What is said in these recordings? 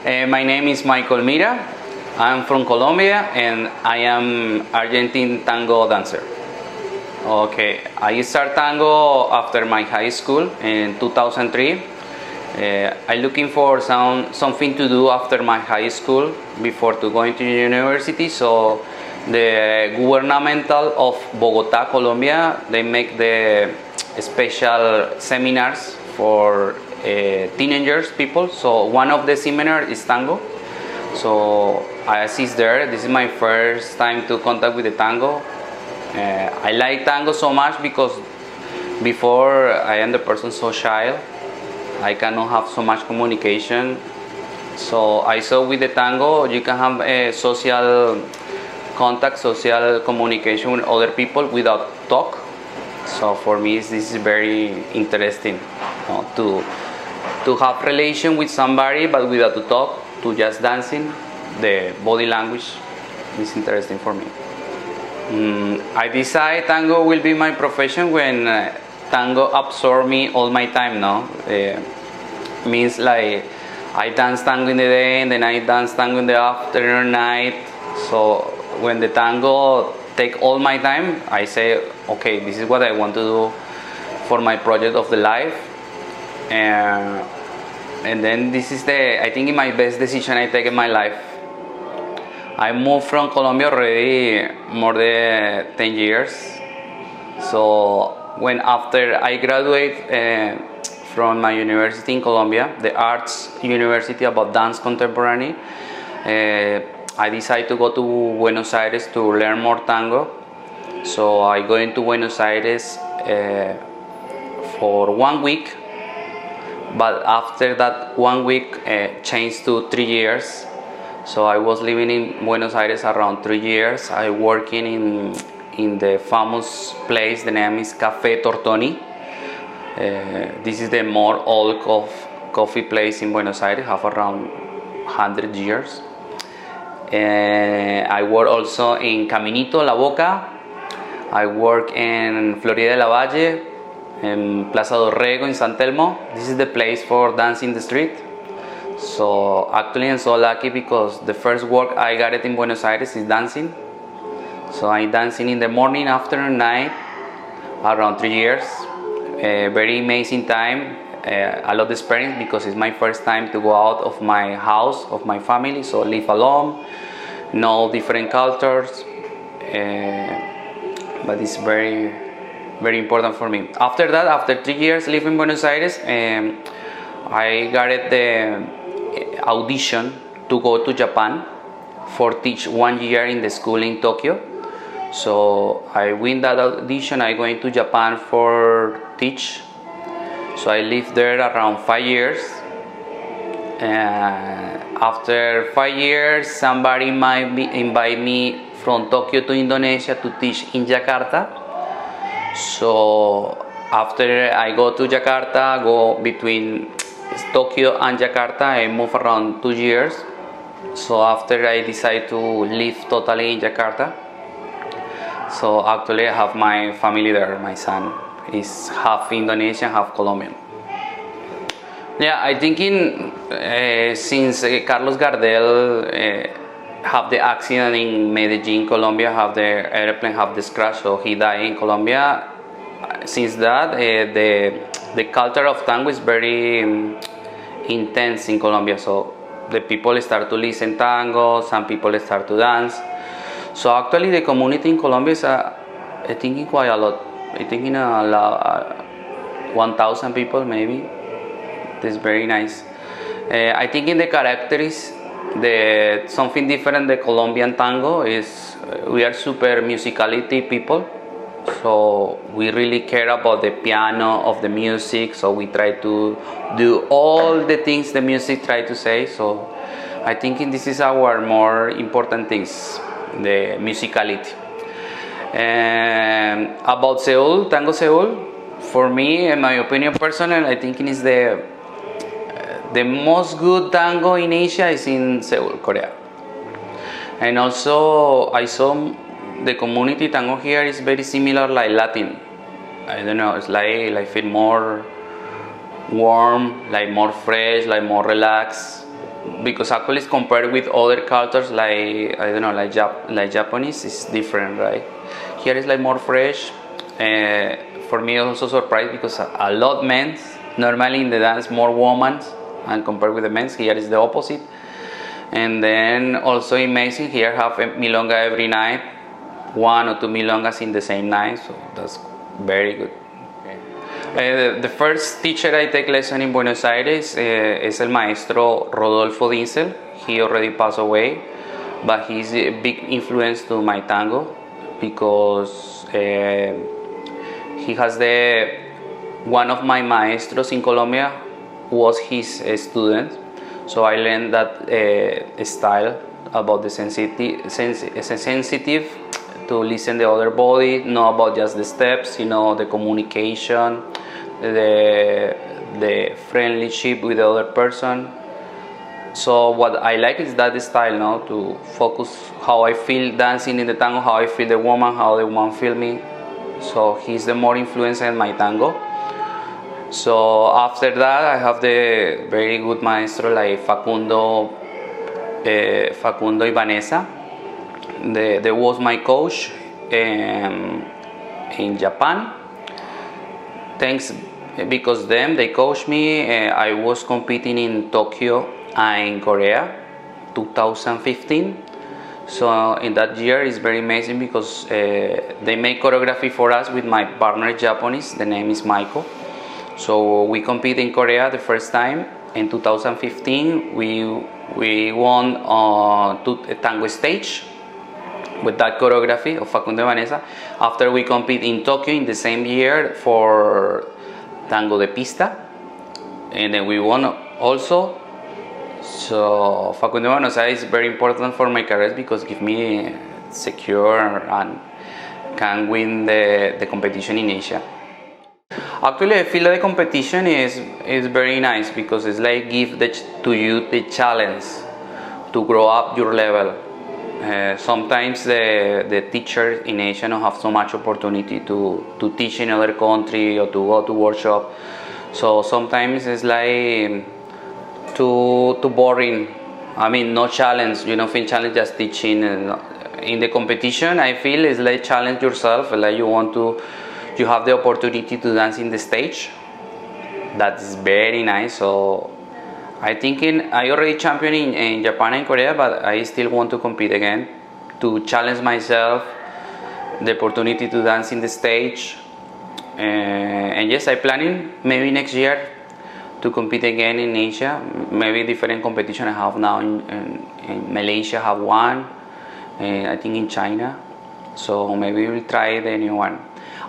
My name is Maicol Mira. I'm from Colombia and I am Argentine tango dancer. Okay, I started tango after my high school in 2003. I'm looking for something to do after my high school before to going to university. So the governmental of Bogota, Colombia, they make the special seminars for teenagers people. So one of the seminars is tango. So I assist there. This is my first time to contact with the tango. I like tango so much because before I am the person so shy. I cannot have so much communication. So I saw with the tango you can have a social contact, social communication with other people without talk. So for me this is very interesting, to have relation with somebody but without to talk, to just dancing. The body language is interesting for me. I decide tango will be my profession when tango absorb me all my time now. Means like I dance tango in the day and then I dance tango in the afternoon night. So when the tango take all my time, I say okay, this is what I want to do for my project of the life. And then this is I think my best decision I take in my life. I moved from Colombia already more than 10 years. So when after I graduate from my university in Colombia, the Arts University about dance contemporary, I decided to go to Buenos Aires to learn more tango. So I go into Buenos Aires for 1 week, but after that 1 week changed to 3 years. So I was living in Buenos Aires around 3 years. I working in the famous place. The name is Cafe Tortoni. This is the more old coffee place in Buenos Aires, have around 100 years. I work also in Caminito, La Boca. I work in Florida de la Valle, in Plaza Dorrego in San Telmo. This is the place for dancing the street. So actually I'm so lucky because the first work I got it in Buenos Aires is dancing. So I'm dancing in the morning, afternoon, night, around 3 years. Very amazing time. I love the experience because it's my first time to go out of my house, of my family. So live alone, know different cultures. But it's very, very important for me. After that, after 3 years living in Buenos Aires, I got it the audition to go to Japan for teach 1 year in the school in Tokyo. So I win that audition. I go into Japan for teach. So I lived there around 5 years. After 5 years, somebody might invite me from Tokyo to Indonesia to teach in Jakarta. So after I go to Jakarta, go between Tokyo and Jakarta, I move around 2 years. So after I decide to live totally in Jakarta. So actually I have my family there. My son is half Indonesian, half Colombian. Yeah, I think since Carlos Gardel have the accident in Medellin, Colombia, have the airplane have this crash, so he died in Colombia. Since that, the culture of tango is very intense in Colombia. So the people start to listen tango, some people start to dance. So actually the community in Colombia is, I think, quite a lot. I think in 1,000 people maybe. It's very nice. I think in the characteristics, something different. The Colombian tango is we are super musicality people. So we really care about the piano of the music. So we try to do all the things the music try to say. So I think this is our more important things, the musicality. About Seoul, Tango Seoul, for me, in my opinion, personal, I think it is the most good tango in Asia is in Seoul, Korea. And also I saw the community tango here is very similar like Latin. I don't know, it's like feel more warm, like more fresh, like more relaxed. because actually it's compared with other cultures like I don't know, like Japanese is different, right? Here is like more fresh. For me also surprised because a lot men, normally in the dance more women, and compared with the men's here is the opposite. And then also amazing here have a milonga every night, 1 or 2 milongas in the same night, so that's very good. The first teacher I take lesson in Buenos Aires es el maestro Rodolfo Dinsel. He already passed away, but he's a big influence to my tango because he has one of my maestros in Colombia was his student, so I learned that style about the sensitive to listen the other body, know about just the steps, the communication, the friendship with the other person. So what I like is that style now to focus how I feel dancing in the tango, how I feel the woman, how the woman feel me. So he's the more influence in my tango. So after that I have the very good maestro like Facundo y Vanessa. They was my coach in Japan. Thanks because they coached me. I was competing in Tokyo and in Korea 2015. So in that year is very amazing because they make choreography for us with my partner Japanese. The name is Maicol. So we compete in Korea the first time. In 2015 we won a tango stage with that choreography of Facundo y Vanessa. After we compete in Tokyo in the same year for Tango de Pista, and then we won also. So Facundo y Vanessa is very important for my career because give me secure and can win the competition in Asia. Actually, I feel the competition is very nice because it's like give to you the challenge to grow up your level. Sometimes the teachers in Asia don't have so much opportunity to teach in other country or to go to workshop. So sometimes it's like too boring. I mean, no challenge. You don't feel challenge just teaching. In the competition, I feel it's like challenge yourself. Like you have the opportunity to dance in the stage. That is very nice. So I think I already champion in Japan and Korea, but I still want to compete again to challenge myself, the opportunity to dance in the stage. And yes, I'm planning maybe next year to compete again in Asia. Maybe different competition I have now in Malaysia have one, and I think in China. So maybe we'll try the new one.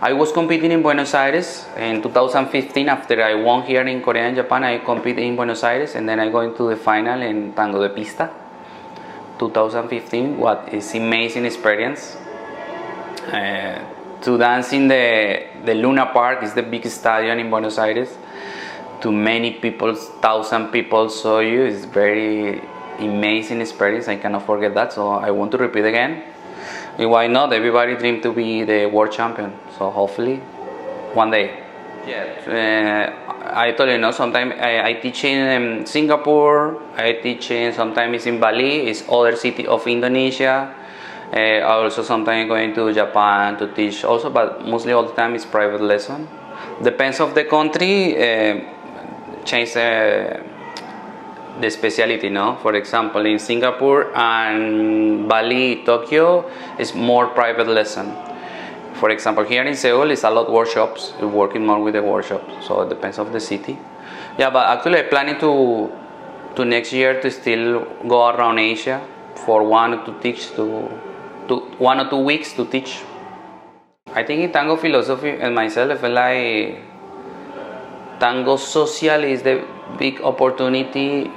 I was competing in Buenos Aires in 2015. After I won here in Korea and Japan, I competed in Buenos Aires, and then I go into the final in Tango de Pista 2015. What is amazing experience to dance in the Luna Park. Is the big stadium in Buenos Aires. To many people, 1,000 people saw you. It's very amazing experience. I cannot forget that. So I want to repeat again. And why not? Everybody dreams to be the world champion. So hopefully, one day. Yeah. I told you, sometimes I teach in Singapore. I teach sometimes it's in Bali. It's other city of Indonesia. I also sometimes going to Japan to teach also, but mostly all the time it's private lesson. Depends of the country. Change the specialty, For example, in Singapore and Bali, Tokyo, is more private lesson. For example, here in Seoul, it's a lot workshops. We're working more with the workshops, so it depends of the city. Yeah, but actually, I'm planning to next year to still go around Asia for 1 or 2 weeks to teach. I think in tango philosophy and myself, I feel like tango social is the big opportunity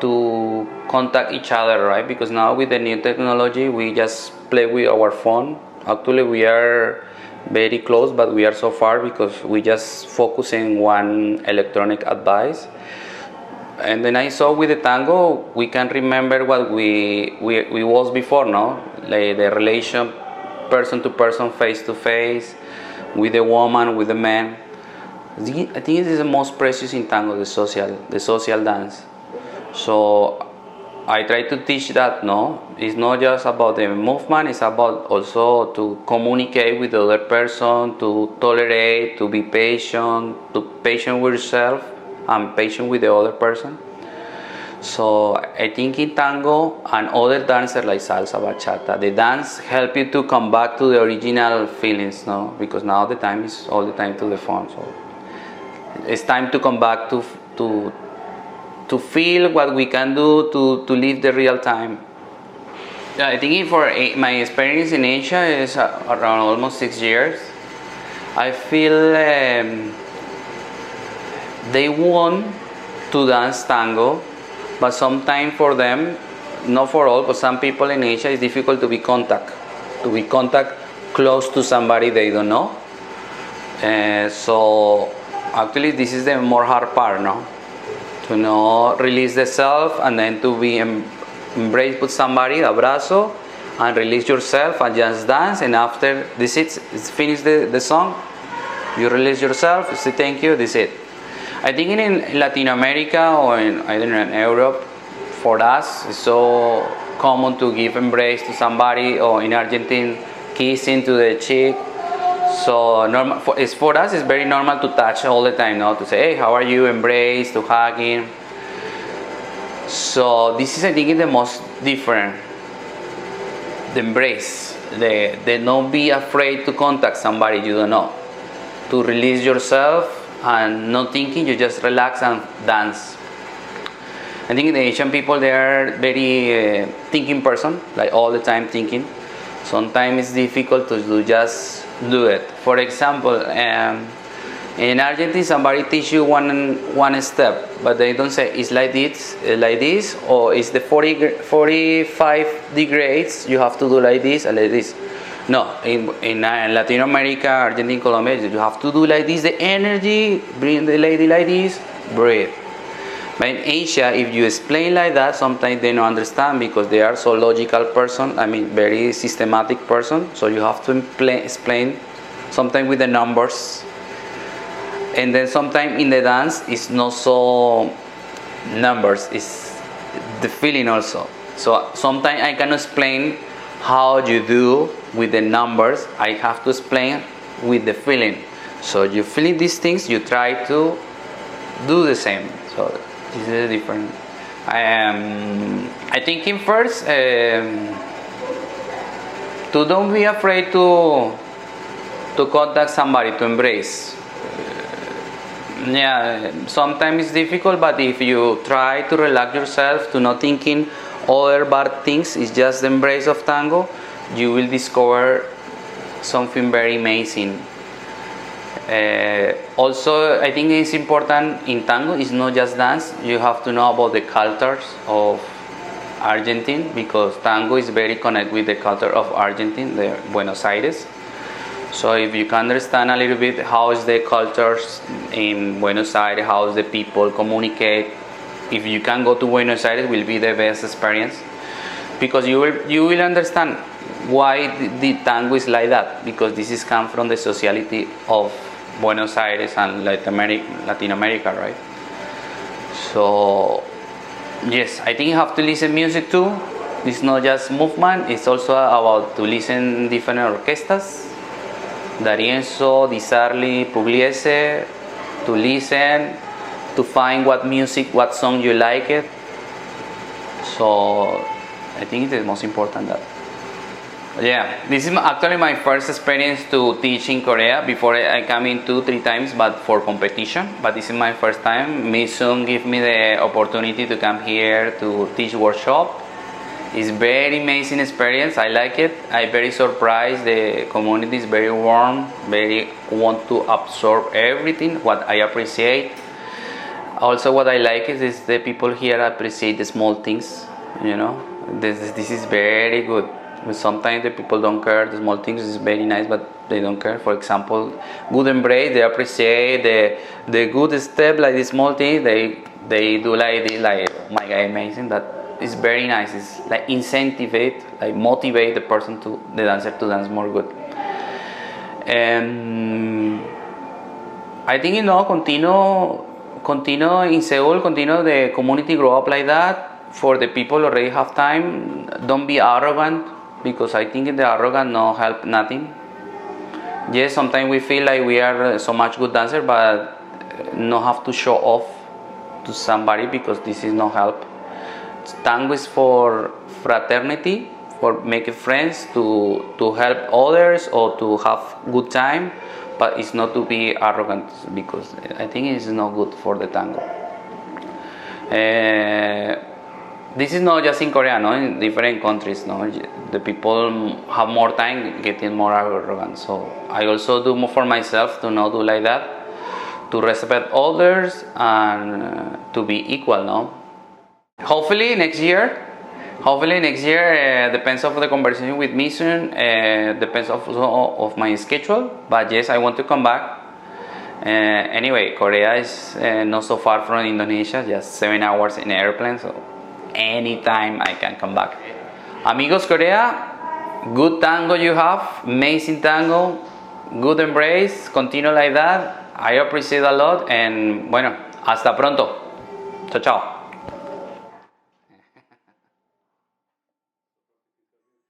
to contact each other, right? Because now with the new technology, we just play with our phone. Actually, we are very close, but we are so far because we just focus in one electronic advice. And then I saw with the tango, we can remember what we was before, like the relation, person to person, face to face, with the woman, with the man. I think it is the most precious in tango, the social dance. So I try to teach that no, it's not just about the movement, it's about also to communicate with the other person, to tolerate, to be patient, to patient with yourself and patient with the other person. So I think in tango and other dances like salsa, bachata, the dance help you to come back to the original feelings, no? Because now the time is all the time to the phone. So it's time to come back to feel what we can do to live the real time. Yeah, I think for my experience in Asia is around almost 6 years. I feel they want to dance tango, but sometimes for them, not for all, but some people in Asia, it's difficult to be contact close to somebody they don't know. So actually, this is the more hard part, no? To not release the self and then to be embraced with somebody, abrazo, and release yourself and just dance. And after this it's finished the song, you release yourself, you say thank you, this is it. I think in Latin America or in, I don't know, in Europe, for us it's so common to give embrace to somebody, or in Argentine, kissing to the cheek. So normal for us, it's very normal to touch all the time, no? To say, hey, how are you? Embrace, to hugging. So this is, I think, the most different. The embrace, the not be afraid to contact somebody you don't know, to release yourself and not thinking, you just relax and dance. I think the Asian people, they are very thinking person, like all the time thinking. Sometimes it's difficult to just do it. For example, in Argentina, somebody teach you one step, but they don't say it's like this, or it's the 45 degrees. You have to do like this and like this. No, in Latin America, Argentina, Colombia, you have to do like this. The energy, bring the lady like this, breathe. But in Asia, if you explain like that, sometimes they don't understand because they are so logical person. I mean, very systematic person. So you have to explain sometimes with the numbers. And then sometimes in the dance, it's not so numbers, it's the feeling also. So sometimes I can explain how you do with the numbers. I have to explain with the feeling. So you feel these things, you try to do the same. So this is different. I think in first, to don't be afraid to contact somebody, to embrace. Yeah, sometimes it's difficult, but if you try to relax yourself, to not thinking other bad things, it's just the embrace of tango, you will discover something very amazing. Also, I think it's important in tango, it's not just dance, you have to know about the cultures of Argentine, because tango is very connected with the culture of Argentine, the Buenos Aires. So if you can understand a little bit how is the cultures in Buenos Aires, how is the people communicate, if you can go to Buenos Aires, will be the best experience, because you will understand why the tango is like that, because this is come from the sociality of Buenos Aires and Latin America, right? So yes, I think you have to listen music too. It's not just movement, it's also about to listen different orchestras, D'Arienzo, Di Sarli, Pugliese, to listen, to find what music, what song you like it. So I think it's the most important that. Yeah, this is actually my first experience to teach in Korea. Before I came in 2-3 times, but for competition. But this is my first time. Mi son gave me the opportunity to come here to teach workshop. It's very amazing experience. I like it. I'm very surprised. The community is very warm, very want to absorb everything. What I appreciate. Also, what I like is the people here appreciate the small things. You know, this is very good. Sometimes the people don't care. The small things is very nice, but they don't care. For example, good embrace, they appreciate the good step, like the small thing. They do like this, like, oh my God, amazing. That is very nice. It's like incentivate, like motivate the person the dancer to dance more good. And I think continue in Seoul, continue the community grow up like that. for the people already have time, don't be arrogant, because I think the arrogant no help nothing. Yes, sometimes we feel like we are so much good dancer, but no have to show off to somebody, because this is no help. Tango is for fraternity, for making friends, to help others or to have good time, but it's not to be arrogant, because I think it's not good for the tango. This is not just in Korea, no? In different countries, no? The people have more time, getting more arrogant. So I also do more for myself to not do like that, to respect others and to be equal, no? Hopefully next year, depends of the conversation with me soon, depends also of my schedule, but yes, I want to come back. Anyway, Korea is not so far from Indonesia, just 7 hours in airplane, so anytime I can come back. Amigos Korea, good tango you have, amazing tango, good embrace, continue like that. I appreciate a lot, and bueno, hasta pronto. Chao, chao.